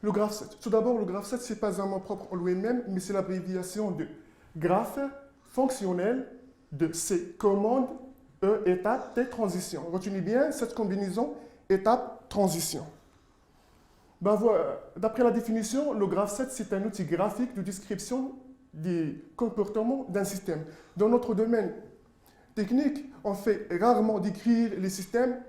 Le graphe 7. Tout d'abord, le graphe 7, ce n'est pas un mot propre en lui-même, mais c'est l'abréviation de graphe fonctionnel de C, commande, E, étape, T, transition. Retenez bien cette combinaison étape, transition. Ben voilà. D'après la définition, le graphe 7, c'est un outil graphique de description des comportements d'un système. Dans notre domaine technique, on fait rarement décrire les systèmes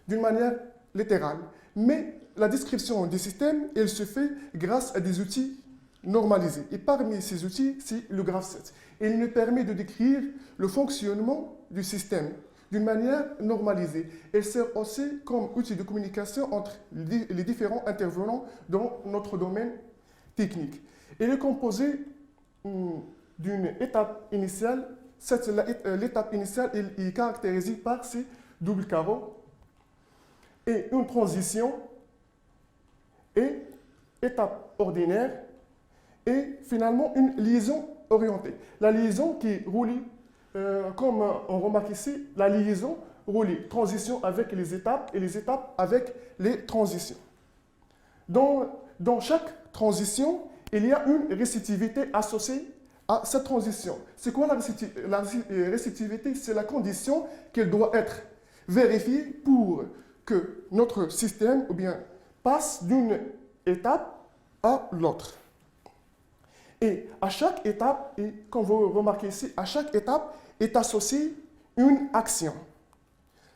d'une manière littérale. Mais la description des systèmes, elle se fait grâce à des outils normalisés. Et parmi ces outils, c'est le graphe 7. Il nous permet de décrire le fonctionnement du système d'une manière normalisée. Elle sert aussi comme outil de communication entre les différents intervenants dans notre domaine technique. Elle est composée d'une étape initiale. L'étape initiale est caractérisée par ces doubles carreaux et une transition et étape ordinaire et finalement une liaison orientée. La liaison qui relie, comme on remarque ici, la liaison relie transition avec les étapes et les étapes avec les transitions. Dans chaque transition, il y a une récitivité associée à cette transition. C'est quoi la récitivité? C'est la condition qu'elle doit être vérifiée pour que notre système ou bien, passe d'une étape à l'autre. Et à chaque étape, et comme vous remarquez ici, à chaque étape est associée une action.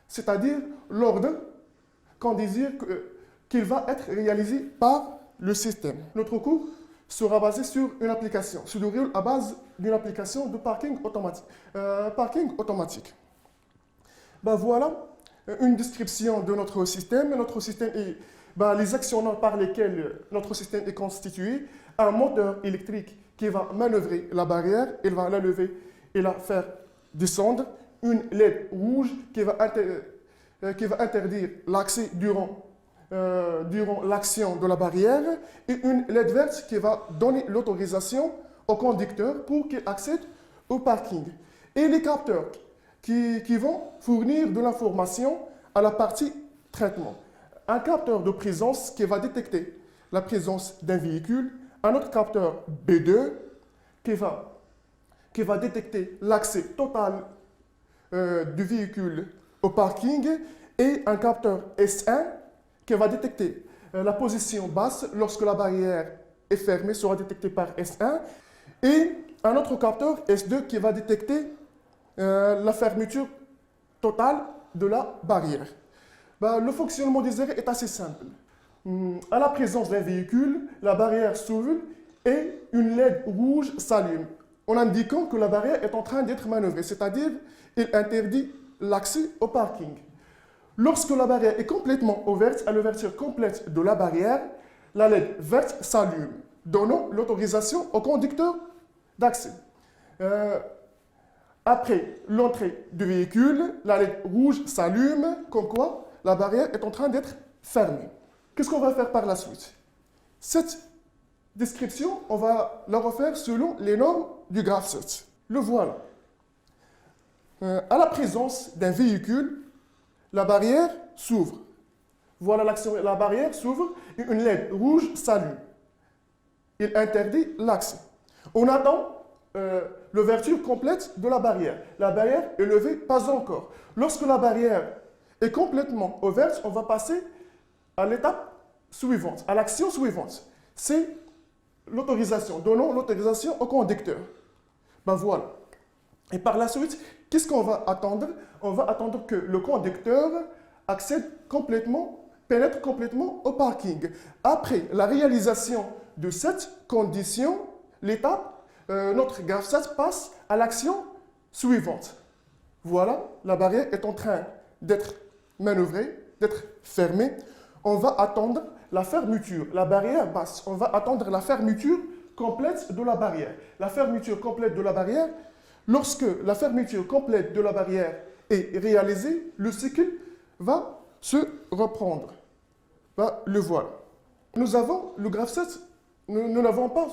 C'est-à-dire l'ordre qu'on désire qu'il va être réalisé par le système. Notre cours sera basé sur une application, se déroule à base d'une application de parking automatique. Ben voilà une description de notre système. Notre système est les actions par lesquelles notre système est constitué. Un moteur électrique qui va manœuvrer la barrière, il va la lever et la faire descendre. Une LED rouge qui va interdire l'accès durant l'action de la barrière et une LED verte qui va donner l'autorisation au conducteur pour qu'il accède au parking. Et les capteurs qui vont fournir de l'information à la partie traitement. Un capteur de présence qui va détecter la présence d'un véhicule, un autre capteur B2 qui va détecter l'accès total du véhicule au parking et un capteur S1 qui va détecter la position basse lorsque la barrière est fermée, sera détectée par S1 et un autre capteur S2 qui va détecter la fermeture totale de la barrière. Le fonctionnement désiré est assez simple. À la présence d'un véhicule, la barrière s'ouvre et une LED rouge s'allume en indiquant que la barrière est en train d'être manœuvrée, c'est-à-dire il interdit l'accès au parking. Lorsque la barrière est complètement ouverte, à l'ouverture complète de la barrière, la LED verte s'allume, donnant l'autorisation au conducteur d'accès. Après l'entrée du véhicule, la LED rouge s'allume, comme quoi la barrière est en train d'être fermée. Qu'est-ce qu'on va faire par la suite? Cette description, on va la refaire selon les normes du graphe 7. Le voilà. À la présence d'un véhicule, la barrière s'ouvre. Voilà l'action, la barrière s'ouvre et une LED rouge s'allume. Il interdit l'accès. On attend l'ouverture complète de la barrière. La barrière est levée, pas encore. Lorsque la barrière est complètement ouverte, on va passer à l'étape suivante, à l'action suivante. C'est l'autorisation, donnons l'autorisation au conducteur. Voilà. Et par la suite, qu'est-ce qu'on va attendre? On va attendre que le conducteur accède complètement, pénètre complètement au parking. Après la réalisation de cette condition, notre graphe 7 passe à l'action suivante. Voilà, la barrière est en train d'être manœuvrée, d'être fermée. On va attendre la fermeture. La barrière basse. On va attendre la fermeture complète de la barrière. La fermeture complète de la barrière, lorsque la fermeture complète de la barrière est réalisée, le cycle va se reprendre. Le voilà. Nous avons le graphe 7. Nous n'avons pas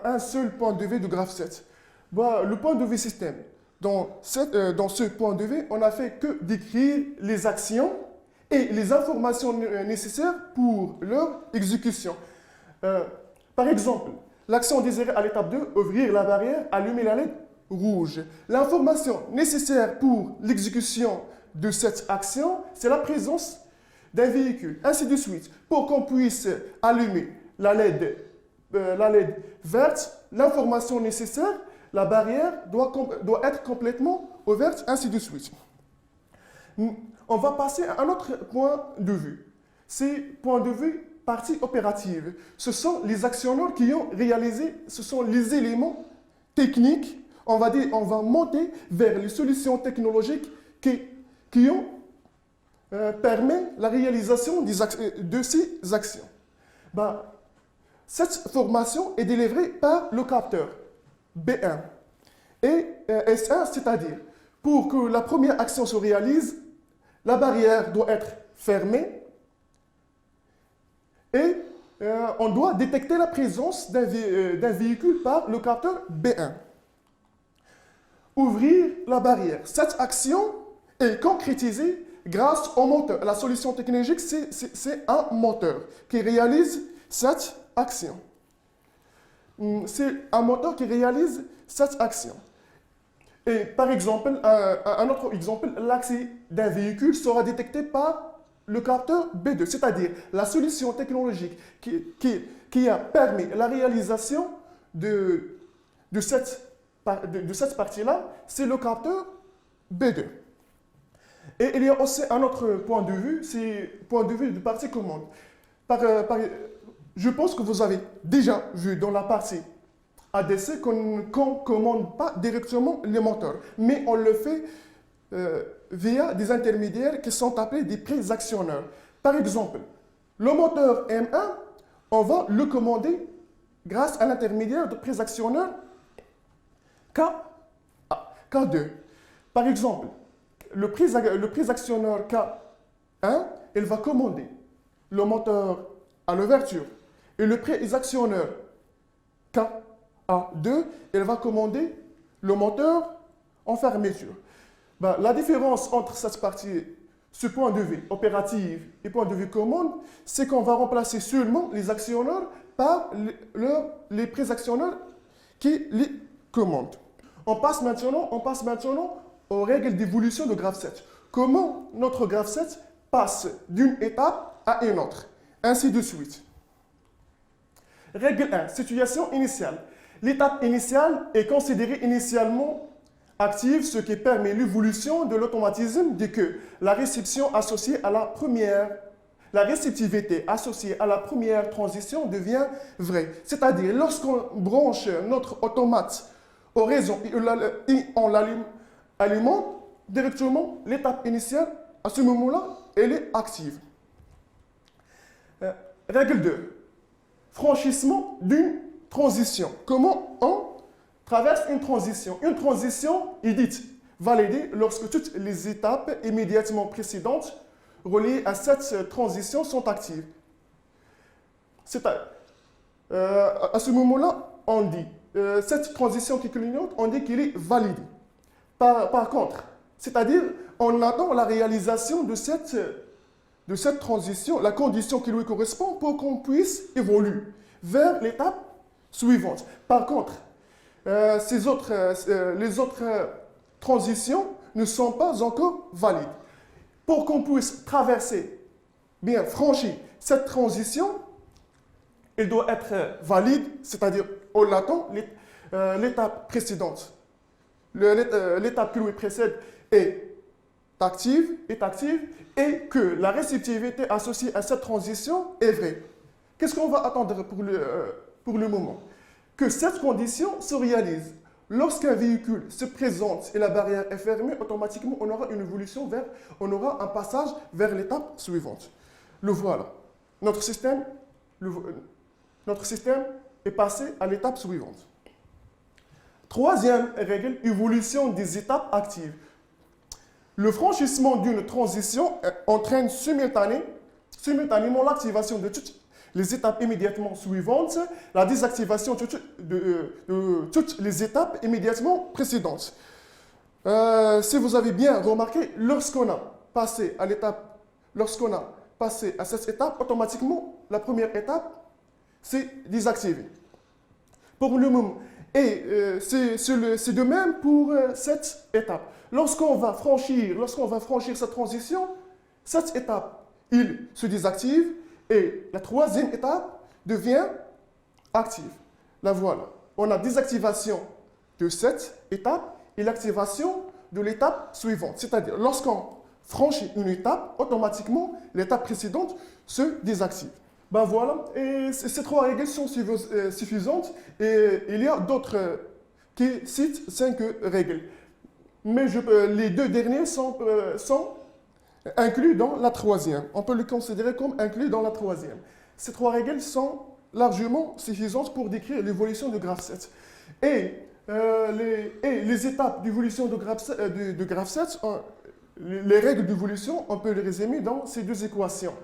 un seul point de vue du graphe 7. Le point de vue système. Dans ce point de vue, on n'a fait que décrire les actions et les informations nécessaires pour leur exécution. Par exemple, l'action désirée à l'étape 2, ouvrir la barrière, allumer la LED rouge. L'information nécessaire pour l'exécution de cette action, c'est la présence d'un véhicule, ainsi de suite. Pour qu'on puisse allumer la LED verte, l'information nécessaire, la barrière doit être complètement ouverte, ainsi de suite. On va passer à un autre point de vue. C'est point de vue partie opérative. Ce sont les actionneurs qui ont réalisé, ce sont les éléments techniques, on va monter vers les solutions technologiques qui ont permis la réalisation de ces actions. Cette formation est délivrée par le capteur B1 et S1, c'est-à-dire pour que la première action se réalise, la barrière doit être fermée et on doit détecter la présence d'un véhicule par le capteur B1. Ouvrir la barrière. Cette action est concrétisée grâce au moteur. La solution technologique, c'est un moteur qui réalise cette action. C'est un moteur qui réalise cette action. Et par exemple, un autre exemple, l'accès d'un véhicule sera détecté par le capteur B2, c'est-à-dire la solution technologique qui a permis la réalisation de cette partie-là, c'est le capteur B2. Et il y a aussi un autre point de vue, c'est le point de vue de partie commande. Je pense que vous avez déjà vu dans la partie ADC qu'on ne commande pas directement les moteurs, mais on le fait via des intermédiaires qui sont appelés des pré-actionneurs. Par exemple, le moteur M1, on va le commander grâce à l'intermédiaire de pré-actionneur K2. Par exemple, le pré-actionneur K1, il va commander le moteur à l'ouverture et le pré-actionneur K2, il va commander le moteur en fermeture. La différence entre cette partie, ce point de vue opératif et point de vue commande, c'est qu'on va remplacer seulement les actionneurs par les pré-actionneurs qui les commandent. On passe maintenant aux règles d'évolution de graphe 7. Comment notre graphe 7 passe d'une étape à une autre, ainsi de suite. Règle 1, situation initiale. L'étape initiale est considérée initialement active, ce qui permet l'évolution de l'automatisme dès que la réception associée à la réceptivité associée à la première transition devient vraie. C'est-à-dire, lorsqu'on branche notre automate au réseau et on l'alimente directement, l'étape initiale, à ce moment-là, elle est active. Règle 2. Franchissement d'une transition. Comment on traverse une transition? Une transition est dite validée lorsque toutes les étapes immédiatement précédentes reliées à cette transition sont actives. À ce moment-là, on dit, cette transition qui clignote, on dit qu'elle est validée. Par contre, c'est-à-dire, on attend la réalisation de cette transition, la condition qui lui correspond pour qu'on puisse évoluer vers l'étape suivante. Par contre, les autres transitions ne sont pas encore valides. Pour qu'on puisse franchir cette transition, elle doit être valide, c'est-à-dire on attend l'étape précédente. L'étape qui lui précède est active et que la réceptivité associée à cette transition est vraie. Qu'est-ce qu'on va attendre pour le moment? Que cette condition se réalise. Lorsqu'un véhicule se présente et la barrière est fermée, automatiquement on aura une évolution on aura un passage vers l'étape suivante. Le voilà. Notre système est passé à l'étape suivante. Troisième règle, évolution des étapes actives. Le franchissement d'une transition entraîne simultanément l'activation de toutes les étapes immédiatement suivantes, la désactivation de toutes les étapes immédiatement précédentes. Si vous avez bien remarqué, lorsqu'on a passé à l'étape lorsqu'on a passé à cette étape, automatiquement, la première étape, c'est désactivé. Pour le moment. Et c'est de même pour cette étape. Lorsqu'on va franchir cette transition, cette étape, il se désactive et la troisième étape devient active. La voilà. On a désactivation de cette étape et l'activation de l'étape suivante. C'est-à-dire, lorsqu'on franchit une étape, automatiquement, l'étape précédente se désactive. Ben voilà, et ces trois règles sont suffisantes et il y a d'autres qui citent 5 règles. Mais les deux derniers sont inclus dans la troisième. On peut le considérer comme inclus dans la troisième. Ces trois règles sont largement suffisantes pour décrire l'évolution de graphe 7. Et les étapes d'évolution de graphe 7, les règles d'évolution, on peut les résumer dans ces deux équations.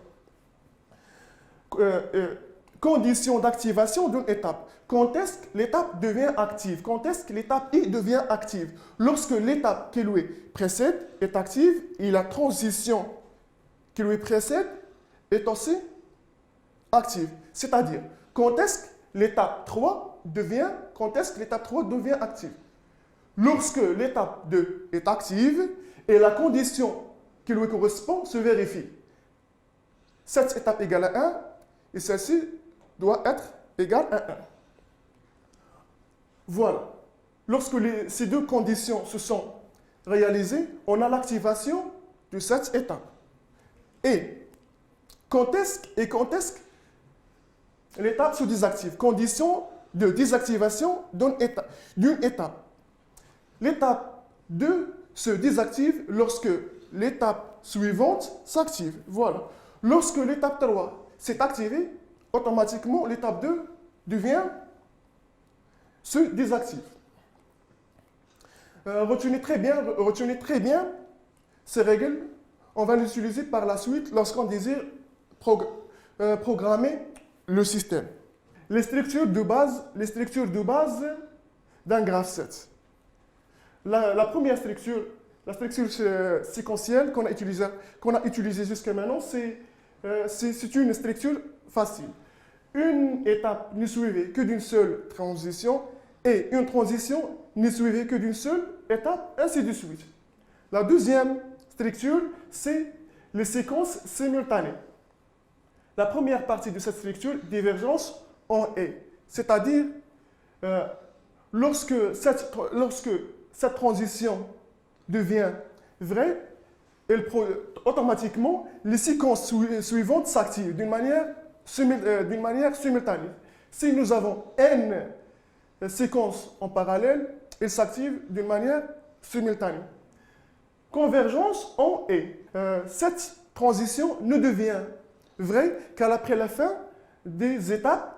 Condition d'activation d'une étape. Quand est-ce que l'étape devient active? Quand est-ce que l'étape I devient active? Lorsque l'étape qui lui précède est active et la transition qui lui précède est aussi active. C'est-à-dire, quand est-ce que l'étape 3 devient active? Lorsque l'étape 2 est active et la condition qui lui correspond se vérifie. Cette étape égale à 1 et celle-ci doit être égale à 1. Voilà. Lorsque ces deux conditions se sont réalisées, on a l'activation de cette étape. Et quand est-ce que l'étape se désactive? Condition de désactivation d'une étape. L'étape 2 se désactive lorsque l'étape suivante s'active. Voilà. Lorsque l'étape 3 s'est activée, automatiquement l'étape 2 se désactive. Retenez très bien ces règles. On va les utiliser par la suite lorsqu'on désire programmer le système. Les structures de base d'un graphe 7. La première structure, la structure séquentielle qu'on a utilisée jusqu'à maintenant, c'est une structure facile. Une étape n'est suivie que d'une seule transition et une transition n'est suivie que d'une seule étape, ainsi de suite. La deuxième structure, c'est les séquences simultanées. La première partie de cette structure, divergence en est. C'est-à-dire, lorsque cette transition devient vraie, automatiquement, les séquences suivantes s'activent d'une manière simultanée. Si nous avons n séquences en parallèle, elles s'activent d'une manière simultanée. Convergence en est. Cette transition ne devient vraie qu'après la fin des étapes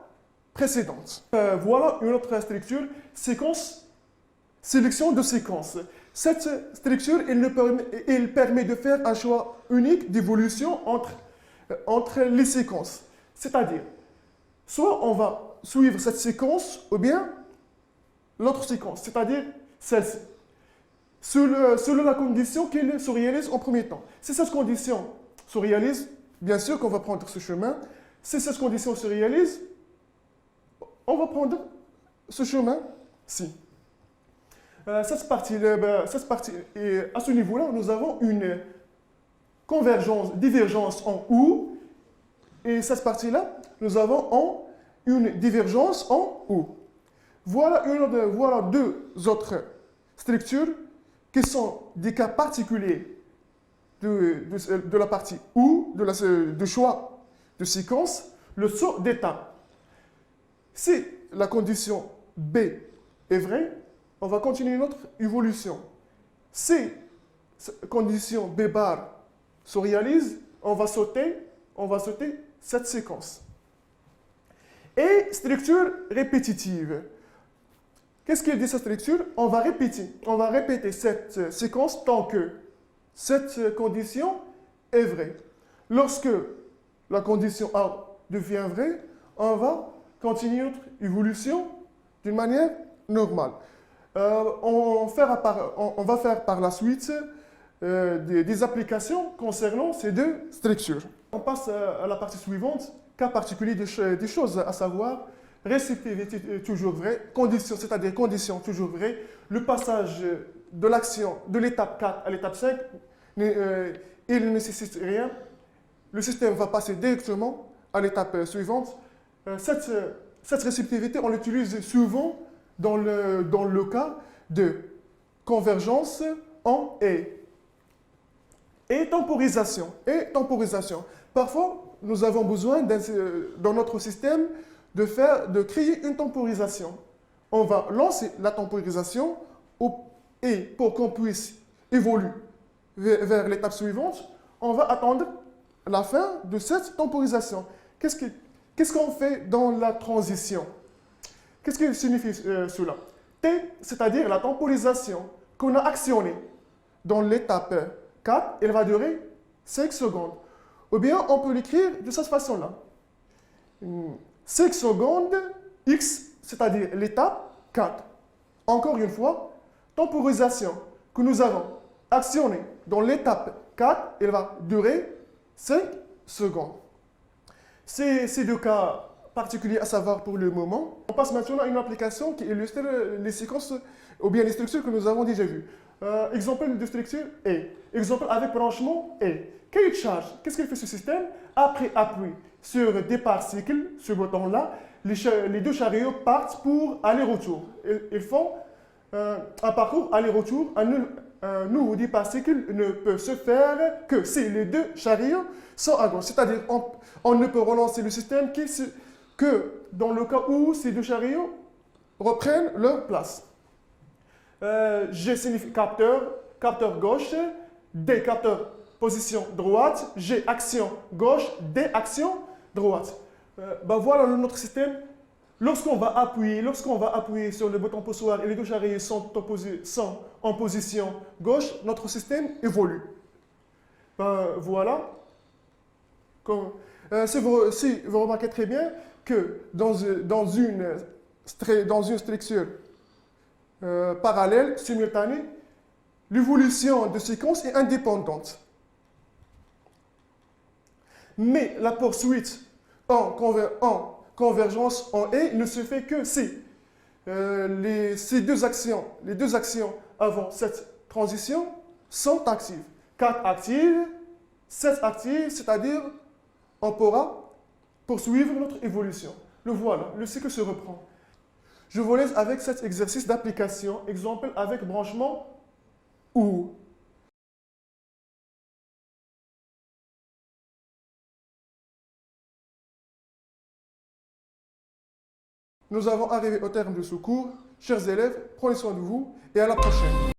précédentes. Voilà une autre structure, sélection de séquences. Cette structure, elle permet de faire un choix unique d'évolution entre les séquences. C'est-à-dire, soit on va suivre cette séquence ou bien l'autre séquence, c'est-à-dire celle-ci. Selon la condition qu'elle se réalise en premier temps. Si cette condition se réalise, bien sûr qu'on va prendre ce chemin. Si cette condition se réalise, on va prendre ce chemin-ci. Cette partie, et à ce niveau-là, nous avons une divergence en OU, et cette partie-là, nous avons une divergence en OU. Voilà deux autres structures qui sont des cas particuliers de la partie OU, de choix de séquence, le saut d'étape. Si la condition B est vraie, on va continuer notre évolution. Si la condition B bar se réalise, on va sauter cette séquence. Et structure répétitive. Qu'est-ce qu'il dit cette structure? On va répéter cette séquence tant que cette condition est vraie. Lorsque la condition A devient vraie, on va continuer notre évolution d'une manière normale. On va faire par la suite des applications concernant ces deux structures. On passe à la partie suivante, cas particulier des choses, à savoir réciprocité toujours vrai, condition, c'est-à-dire condition toujours vrai, le passage de l'action de l'étape 4 à l'étape 5, il ne nécessite rien, le système va passer directement à l'étape suivante. Cette réciprocité, on l'utilise souvent dans le cas de convergence en et. Et temporisation. Parfois, nous avons besoin dans notre système de créer une temporisation. On va lancer la temporisation et pour qu'on puisse évoluer vers l'étape suivante, on va attendre la fin de cette temporisation. Qu'est-ce qu'on fait dans la transition? Qu'est-ce que signifie cela? T, c'est-à-dire la temporisation qu'on a actionnée dans l'étape 4, elle va durer 5 secondes. Ou bien on peut l'écrire de cette façon-là. 5 secondes X, c'est-à-dire l'étape 4. Encore une fois, temporisation que nous avons actionnée dans l'étape 4, elle va durer 5 secondes. Ces deux cas particuliers à savoir pour le moment. On passe maintenant à une application qui illustre les séquences ou bien les structures que nous avons déjà vues. Exemple de structure E. Exemple avec branchement E. Cahier de charge. Qu'est-ce qu'il fait ce système? Après appui sur départ cycle, ce bouton-là, les deux chariots partent pour aller-retour. Ils font un parcours aller-retour. Un nouveau départ cycle ne peut se faire que si les deux chariots sont à gauche. C'est-à-dire on ne peut relancer le système que dans le cas où ces deux chariots reprennent leur place. G signifie capteur gauche, D capteur position droite, G action gauche, D action droite. Voilà notre système. Lorsqu'on va appuyer sur le bouton poussoir et les deux chariots sont en position gauche, notre système évolue. Voilà. Si vous remarquez très bien que dans une structure parallèle, simultanée, l'évolution de séquence est indépendante. Mais la poursuite en convergence en et ne se fait que si les deux actions avant cette transition sont actives. 4 actives, 7 actives, c'est-à-dire on pourra poursuivre notre évolution. Le voilà, le cycle se reprend. Je vous laisse avec cet exercice d'application, exemple avec branchement ou. Nous avons arrivé au terme de ce cours. Chers élèves, prenez soin de vous et à la prochaine.